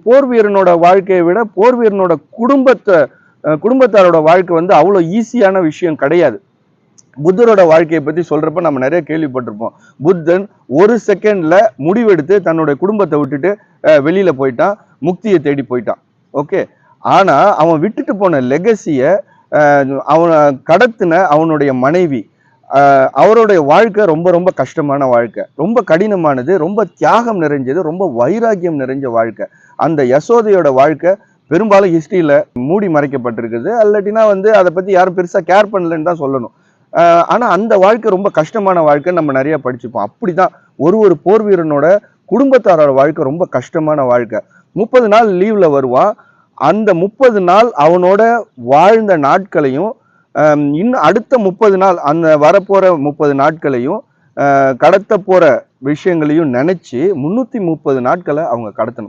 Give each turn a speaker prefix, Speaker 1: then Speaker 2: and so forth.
Speaker 1: போர் வீரனோட வாழ்க்கையை விட போர் வீரனோட குடும்பத்தாரோட வாழ்க்கை வந்து அவ்வளோ ஈஸியான விஷயம் கிடையாது. புத்தரோட வாழ்க்கையை பத்தி சொல்றப்ப நம்ம நிறைய கேள்விப்பட்டிருப்போம். புத்தன் ஒரு செகண்ட்ல முடிவெடுத்து தன்னுடைய குடும்பத்தை விட்டுட்டு வெளியில போயிட்டான், முக்தியை தேடி போயிட்டான். ஓகே. ஆனா அவன் விட்டுட்டு போன லெகசிய அவனை கடத்தின அவனுடைய மனைவி, அவருடைய வாழ்க்கை ரொம்ப ரொம்ப கஷ்டமான வாழ்க்கை, ரொம்ப கடினமானது, ரொம்ப தியாகம் நிறைஞ்சது, ரொம்ப வைராக்கியம் நிறைஞ்ச வாழ்க்கை. அந்த யசோதையோட வாழ்க்கை பெரும்பாலும் ஹிஸ்டரியில மூடி மறைக்கப்பட்டிருக்குது. அல்லாட்டினா வந்து அதை பத்தி யாரும் பெருசா கேர் பண்ணலன்னு தான் சொல்லணும். ஆனா அந்த வாழ்க்கை ரொம்ப கஷ்டமான வாழ்க்கை நம்ம நிறைய படிச்சுப்போம். அப்படிதான் ஒரு போர் வீரனோட குடும்பத்தாரோட வாழ்க்கை ரொம்ப கஷ்டமான வாழ்க்கை. 30 நாள் லீவ்ல வருவான். அந்த 30 நாள் அவனோட வாழ்ந்த நாட்களையும் இன்னும் அடுத்த 30 நாள் அந்த வரப்போற 30 நாட்களையும் கடத்த போற விஷயங்களையும் நினைச்சு 330 நாட்களை அவங்க கடத்தணும்.